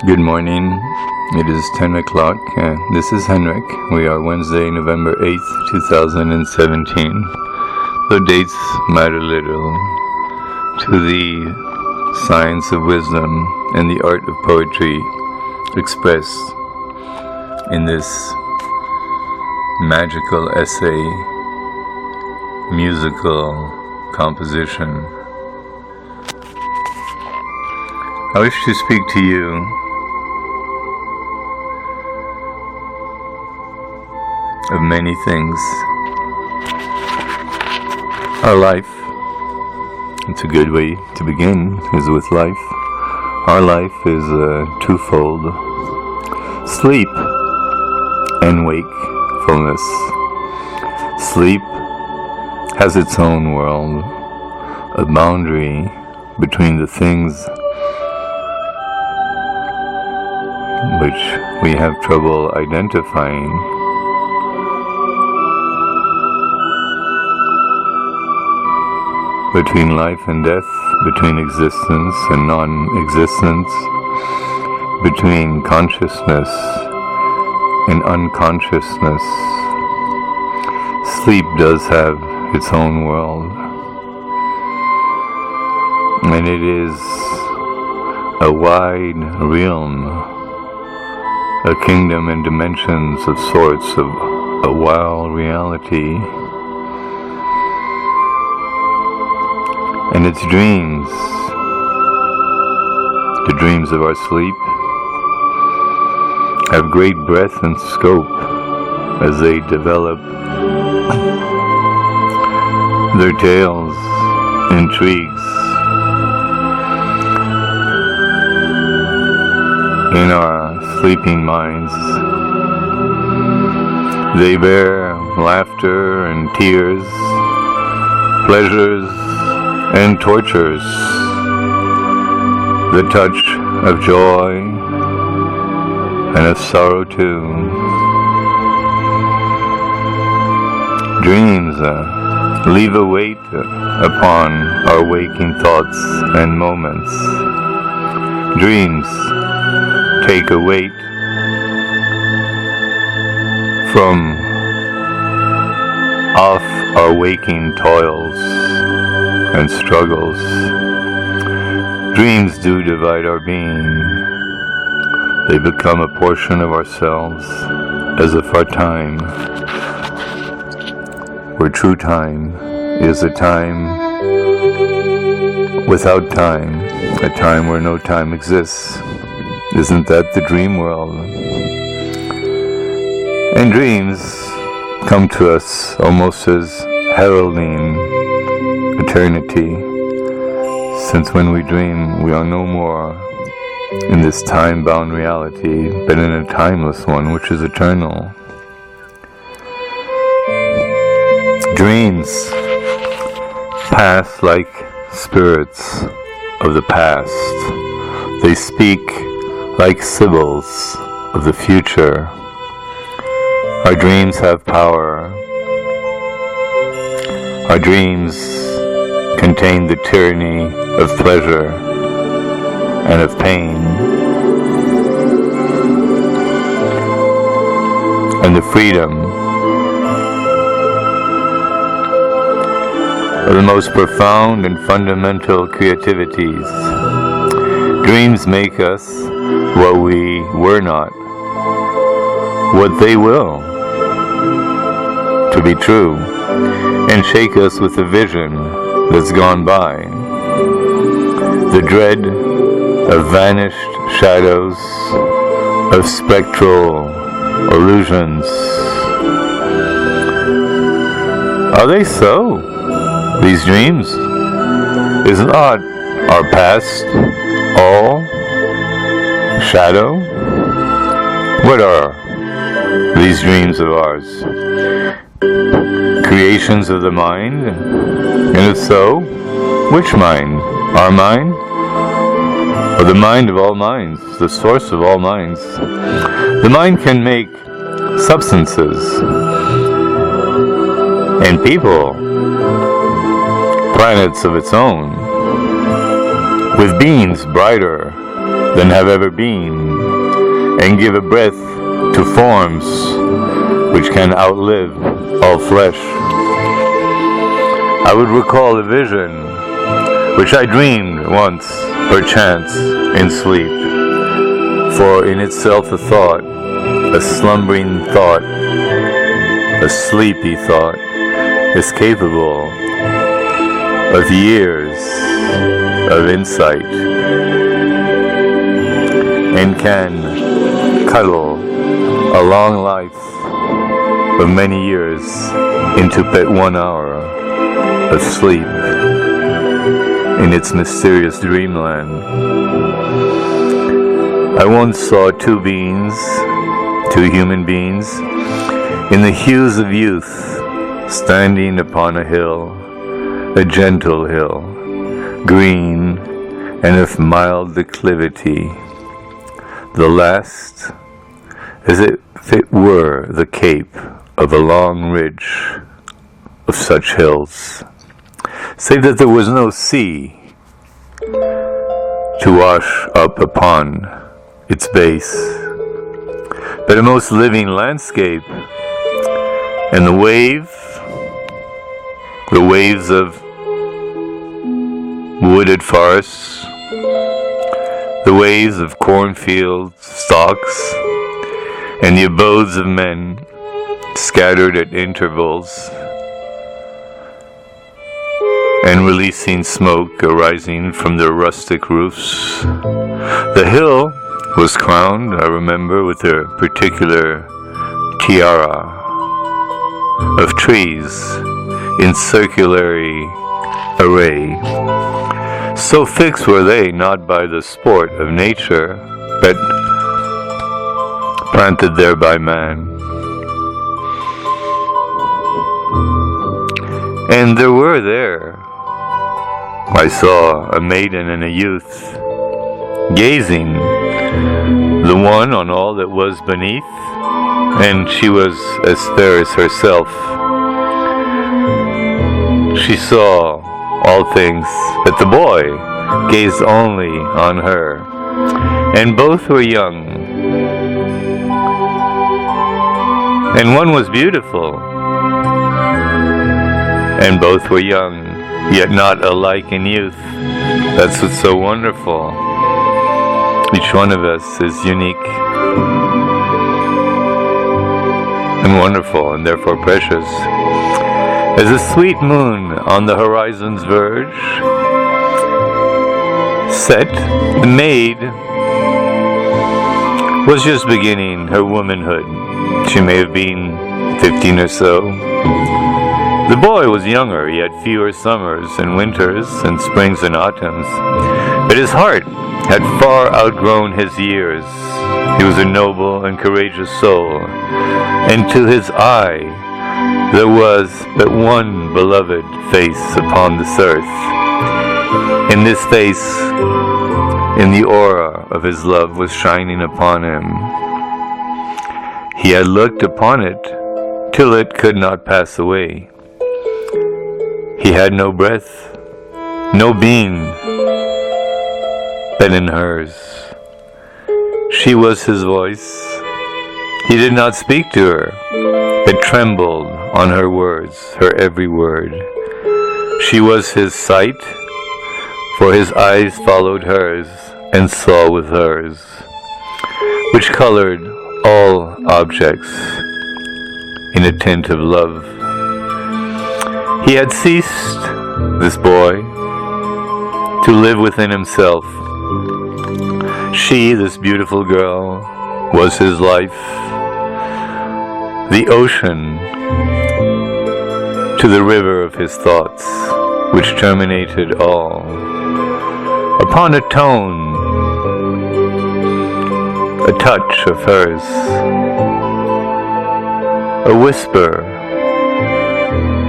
Good morning. It is 10 o'clock. This is Henrik. We are Wednesday, November 8th, 2017. The dates matter little. To the science of wisdom and the art of poetry expressed in this magical essay, musical composition. I wish to speak to you of many things. Our life, it's a good way to begin, is with life. Our life is twofold: sleep and wakefulness. Sleep has its own world, a boundary between the things which we have trouble identifying. Between life and death, between existence and non-existence, between consciousness and unconsciousness. Sleep does have its own world, and it is a wide realm, a kingdom and dimensions of sorts of a wild reality. And its dreams, the dreams of our sleep, have great breadth and scope as they develop their tales, intrigues, in our sleeping minds. They bear laughter and tears, pleasures and tortures, the touch of joy and of sorrow too. Dreams leave a weight upon our waking thoughts and moments. Dreams take a weight from off our waking toils and struggles. Dreams do divide our being. They become a portion of ourselves, as if our time, where true time is a time without time, a time where no time exists. Isn't that the dream world? And dreams come to us almost as heralding eternity, since when we dream, we are no more in this time-bound reality, but in a timeless one, which is eternal. Dreams pass like spirits of the past. They speak like sibyls of the future. Our dreams have power. Our dreams contain the tyranny of pleasure and of pain, and the freedom of the most profound and fundamental creativities. Dreams make us what we were not, what they will to be true, and shake us with a vision that's gone by, the dread of vanished shadows, of spectral illusions. Are they so, these dreams? Is not our past all shadow? What are these dreams of ours? Creations of the mind? And if so, which mind? Our mind? Or the mind of all minds, the source of all minds? The mind can make substances and people, planets of its own, with beings brighter than have ever been and give a breath to forms which can outlive all flesh. I would recall a vision which I dreamed once, perchance, in sleep, for in itself a thought, a slumbering thought, a sleepy thought, is capable of years of insight and can cuddle a long life of many years into but 1 hour of sleep in its mysterious dreamland. I once saw two human beings, in the hues of youth, standing upon a hill, a gentle hill, green and of mild declivity, the last as if it were the cape of a long ridge of such hills, save that there was no sea to wash up upon its base, but a most living landscape, and the waves of wooded forests, the waves of cornfield stalks, and the abodes of men scattered at intervals and releasing smoke arising from their rustic roofs. The hill was crowned, I remember, with a particular tiara of trees in circulary array. So fixed were they, not by the sport of nature, but planted there by man. And there were there, I saw a maiden and a youth, gazing, the one on all that was beneath, and she was as fair as herself. She saw all things, but the boy gazed only on her, and both were young, and one was beautiful, and both were young, yet not alike in youth. That's what's so wonderful. Each one of us is unique and wonderful, and therefore precious. As a sweet moon on the horizon's verge set, the maid was just beginning her womanhood. She may have been 15 or so. The boy was younger. He had fewer summers and winters and springs and autumns, but his heart had far outgrown his years. He was a noble and courageous soul, and to his eye there was but one beloved face upon this earth. In this face, in the aura of his love was shining upon him. He had looked upon it till it could not pass away. He had no breath, no being, but in hers. She was his voice. He did not speak to her, but trembled on her words, her every word. She was his sight, for his eyes followed hers and saw with hers, which colored all objects in a tint of love. He had ceased, this boy, to live within himself. She, this beautiful girl, was his life, the ocean to the river of his thoughts, which terminated all. Upon a tone, a touch of hers, a whisper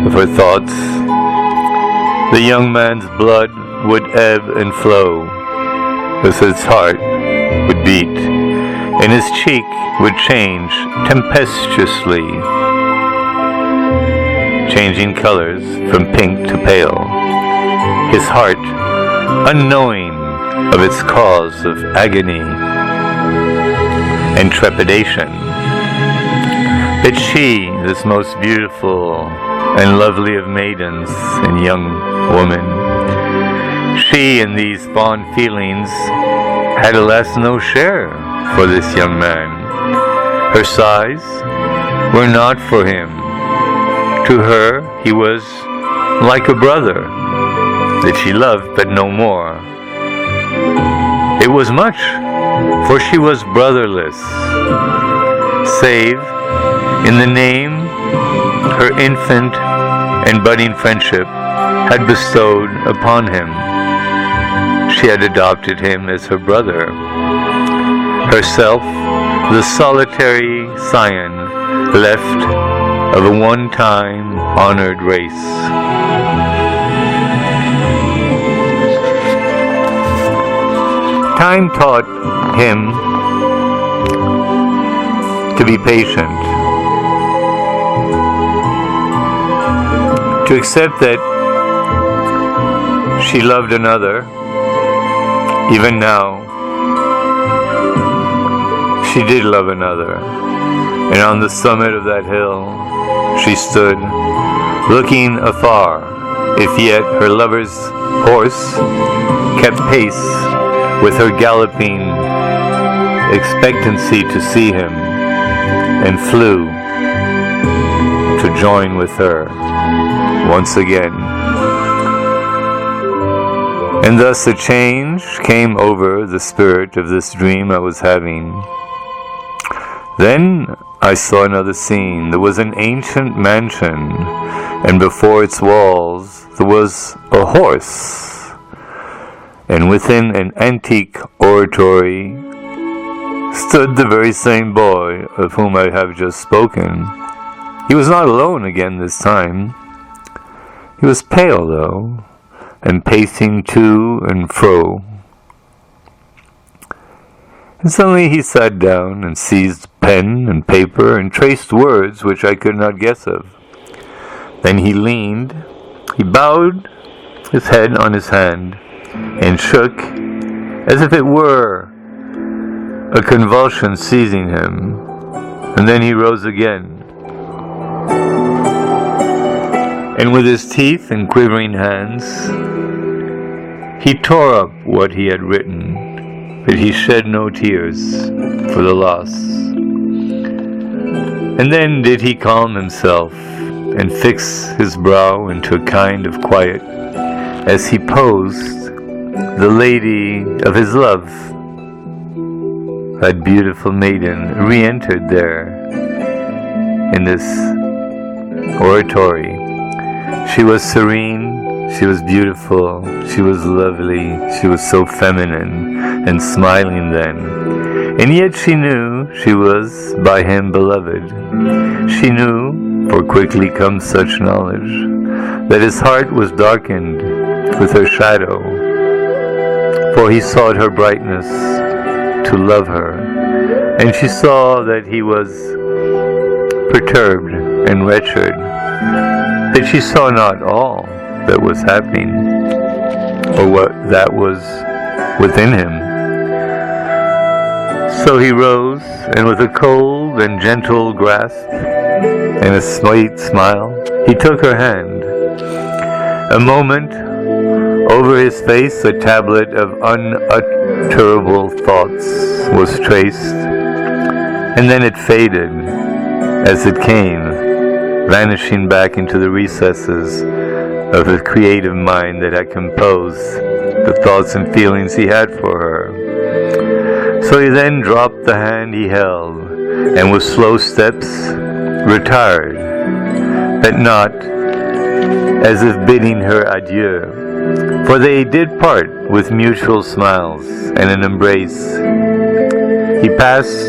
of her thoughts, the young man's blood would ebb and flow as his heart would beat, and his cheek would change tempestuously, changing colors from pink to pale. His heart, unknowing of its cause of agony, and trepidation. But she, this most beautiful and lovely of maidens and young woman, she in these fond feelings had alas no share for this young man. Her sighs were not for him. To her he was like a brother that she loved but no more. It was much, for she was brotherless, save in the name her infant and budding friendship had bestowed upon him. She had adopted him as her brother, herself the solitary scion left of a one-time honored race. Time taught him to be patient, to accept that she loved another. Even now, she did love another, and on the summit of that hill she stood, looking afar, if yet her lover's horse kept pace with her galloping expectancy to see him, and flew to join with her once again. And thus a change came over the spirit of this dream I was having. Then I saw another scene. There was an ancient mansion, and before its walls there was a horse, and within an antique oratory stood the very same boy of whom I have just spoken. He was not alone again this time. He was pale, though, and pacing to and fro. And suddenly he sat down and seized pen and paper and traced words which I could not guess of. Then he leaned, he bowed his head on his hand, and shook as if it were a convulsion seizing him. And then he rose again, and with his teeth and quivering hands, he tore up what he had written, but he shed no tears for the loss. And then did he calm himself and fix his brow into a kind of quiet as he posed the lady of his love. That beautiful maiden re-entered there in this oratory. She was serene, she was beautiful, she was lovely, she was so feminine and smiling then. And yet she knew she was by him beloved. She knew, for quickly comes such knowledge, that his heart was darkened with her shadow, for he sought her brightness to love her, and she saw that he was perturbed and wretched, that she saw not all that was happening, or what that was within him. So he rose, and with a cold and gentle grasp, and a sweet smile, he took her hand. A moment, over his face a tablet of unutterable thoughts was traced, and then it faded as it came, vanishing back into the recesses of the creative mind that had composed the thoughts and feelings he had for her. So he then dropped the hand he held, and with slow steps retired, but not as if bidding her adieu, for they did part with mutual smiles and an embrace. He passed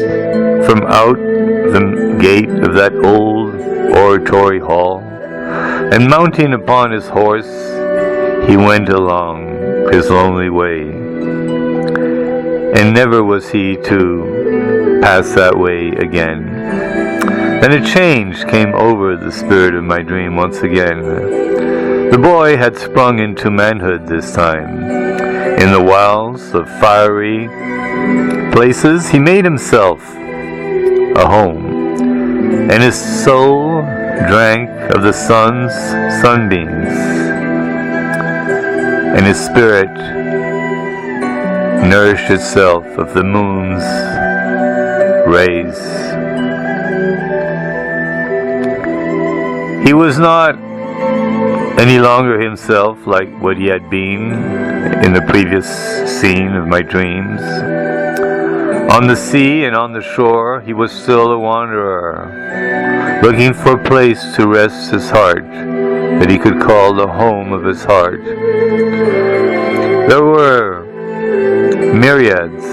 from out the gate of that old oratory hall, and mounting upon his horse, he went along his lonely way. And never was he to pass that way again. Then a change came over the spirit of my dream once again. The boy had sprung into manhood this time. In the wilds of fiery places, he made himself a home, and his soul drank of the sun's sunbeams, and his spirit nourished itself of the moon's rays. He was not any longer himself like what he had been in the previous scene of my dreams. On the sea and on the shore, he was still a wanderer, looking for a place to rest his heart, that he could call the home of his heart. There were myriads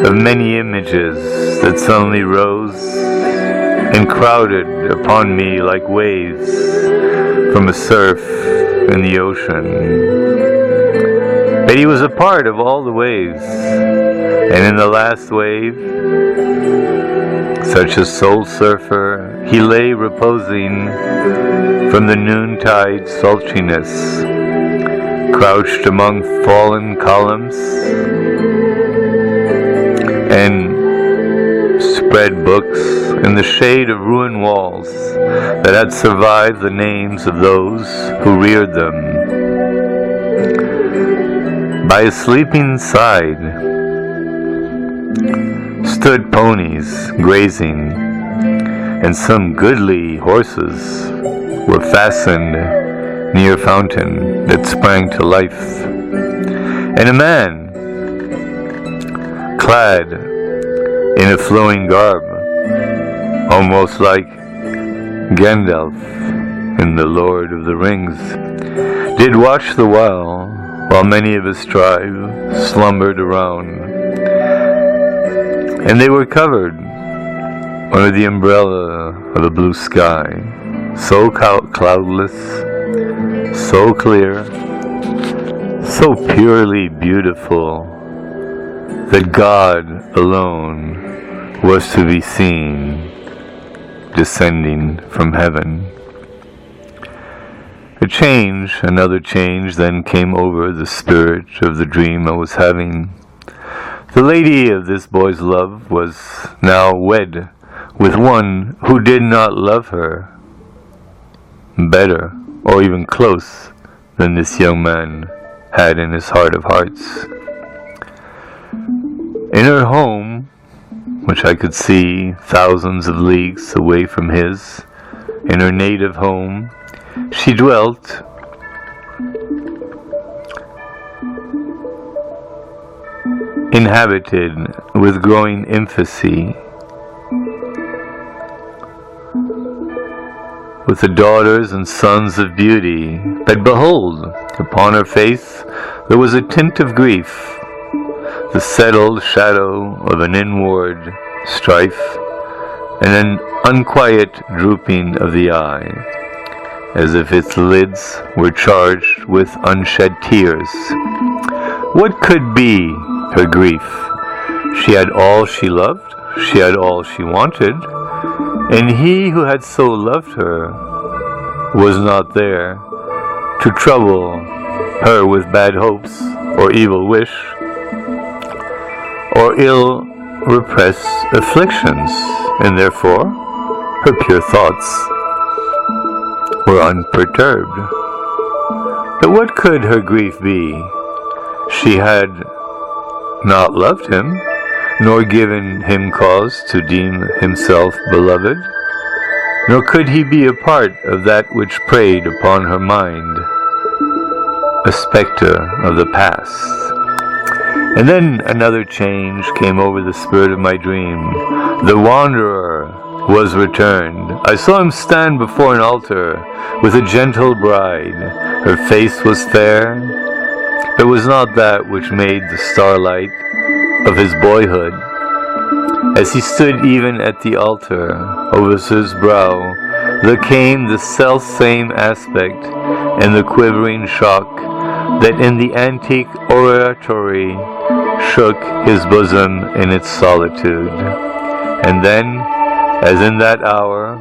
of many images that suddenly rose and crowded upon me like waves from a surf in the ocean. But he was a part of all the waves, and in the last wave, such a soul surfer, he lay reposing from the noontide sultriness, crouched among fallen columns and spread books in the shade of ruined walls that had survived the names of those who reared them. By his sleeping side stood ponies grazing, and some goodly horses were fastened near a fountain that sprang to life, and a man clad in a flowing garb, almost like Gandalf in The Lord of the Rings, did watch the while many of his tribe slumbered around, and they were covered under the umbrella of the blue sky, so cloudless, so clear, so purely beautiful, that God alone was to be seen descending from heaven. Another change then came over the spirit of the dream I was having. The lady of this boy's love was now wed with one who did not love her better or even close than this young man had in his heart of hearts. In her home, which I could see thousands of leagues away from his, in her native home, she dwelt inhabited with growing infancy, with the daughters and sons of beauty. But behold, upon her face there was a tint of grief, the settled shadow of an inward strife, and an unquiet drooping of the eye, as if its lids were charged with unshed tears. What could be her grief? She had all she loved, she had all she wanted, and he who had so loved her was not there to trouble her with bad hopes or evil wish or ill repressed afflictions, and therefore her pure thoughts were unperturbed. But what could her grief be? She had not loved him, nor given him cause to deem himself beloved, nor could he be a part of that which preyed upon her mind, a spectre of the past. And then another change came over the spirit of my dream. The wanderer was returned. I saw him stand before an altar with a gentle bride. Her face was fair. It was not that which made the starlight of his boyhood. As he stood even at the altar, over his brow there came the self-same aspect and the quivering shock that in the antique oratory shook his bosom in its solitude. And then, as in that hour,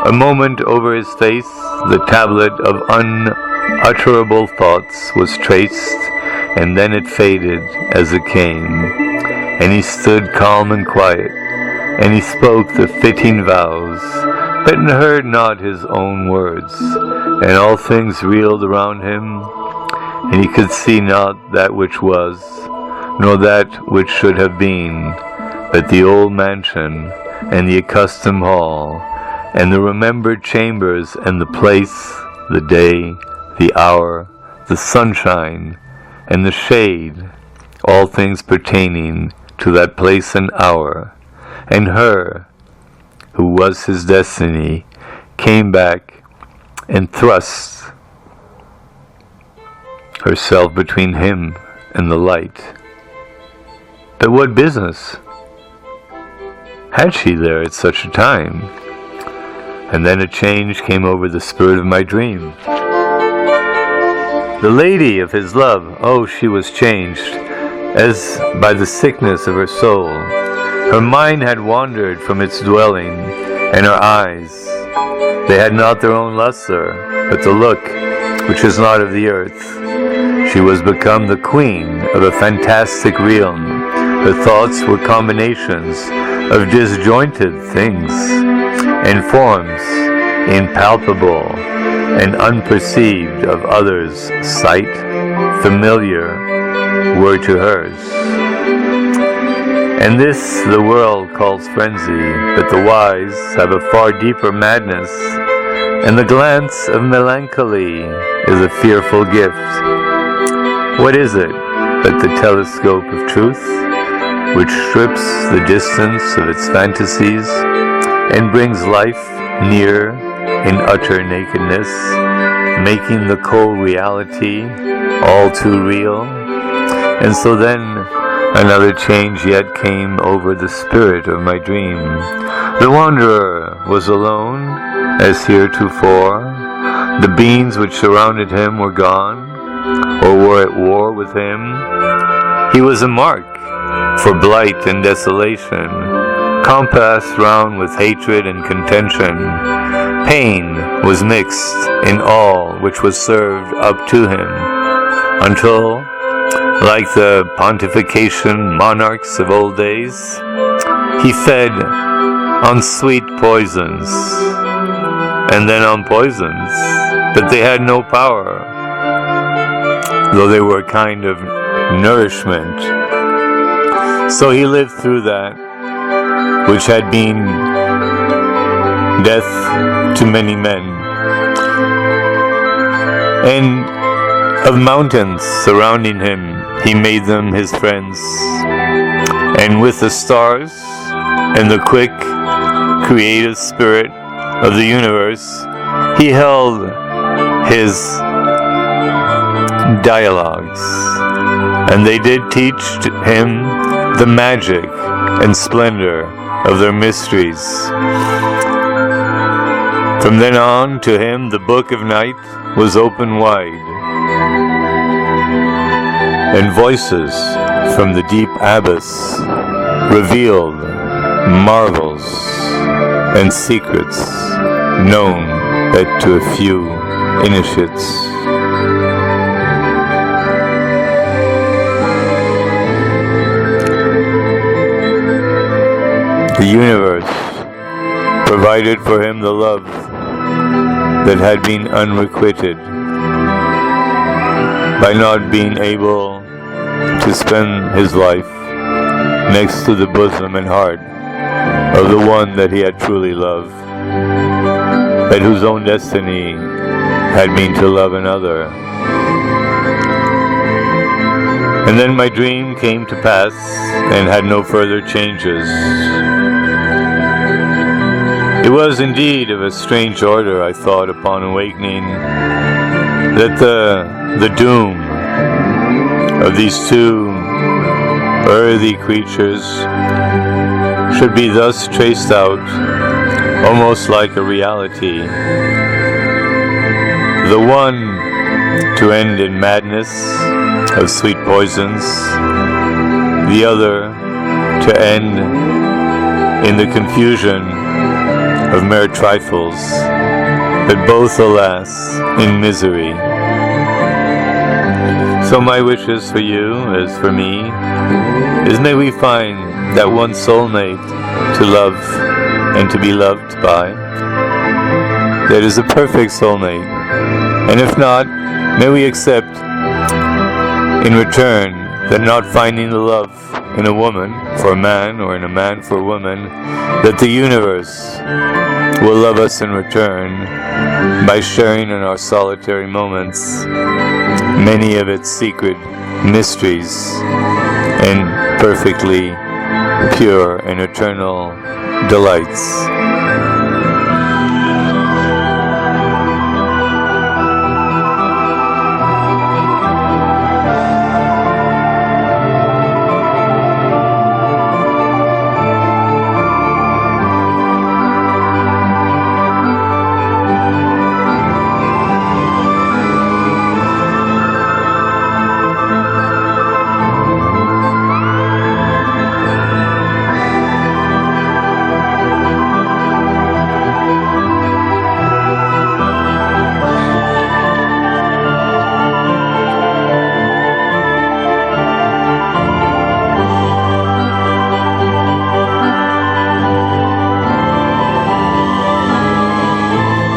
a moment over his face, the tablet of unutterable thoughts was traced, and then it faded as it came, and he stood calm and quiet, and he spoke the fitting vows, but heard not his own words, and all things reeled around him, and he could see not that which was, nor that which should have been, but the old mansion, and the accustomed hall, and the remembered chambers, and the place, the day, the hour, the sunshine, and the shade, all things pertaining to that place and hour, and her, who was his destiny, came back and thrust herself between him and the light. But what business had she there at such a time? And then a change came over the spirit of my dream. The lady of his love, oh, she was changed, as by the sickness of her soul. Her mind had wandered from its dwelling, and her eyes, they had not their own luster, but the look which is not of the earth. She was become the queen of a fantastic realm. Her thoughts were combinations of disjointed things, and forms impalpable and unperceived of others' sight, familiar were to hers. And this the world calls frenzy, but the wise have a far deeper madness, and the glance of melancholy is a fearful gift. What is it but the telescope of truth, which strips the distance of its fantasies and brings life near in utter nakedness, making the cold reality all too real? And so then another change yet came over the spirit of my dream. The wanderer was alone, as heretofore. The beings which surrounded him were gone, or were at war with him. He was a mark for blight and desolation, compassed round with hatred and contention. Pain was mixed in all which was served up to him, until, like the pontification monarchs of old days, he fed on sweet poisons, and then on poisons, but they had no power, though they were a kind of nourishment. So he lived through that which had been death to many men, and of mountains surrounding him he made them his friends, and with the stars and the quick creative spirit of the universe he held his dialogues, and they did teach him the magic and splendor of their mysteries. From then on, to him the book of night was open wide, and voices from the deep abyss revealed marvels and secrets known but to a few initiates. The universe provided for him the love that had been unrequited, by not being able to spend his life next to the bosom and heart of the one that he had truly loved, but whose own destiny had been to love another. And then my dream came to pass and had no further changes. It was indeed of a strange order, I thought upon awakening, that the doom of these two earthy creatures should be thus traced out, almost like a reality. The one to end in madness of sweet poisons, the other to end in the confusion of mere trifles, but both, alas, in misery. So my wishes for you, as for me, is may we find that one soulmate to love and to be loved by, that is a perfect soulmate. And if not, may we accept in return that not finding the love in a woman for a man or in a man for a woman, that the universe will love us in return by sharing in our solitary moments many of its secret mysteries and perfectly pure and eternal delights.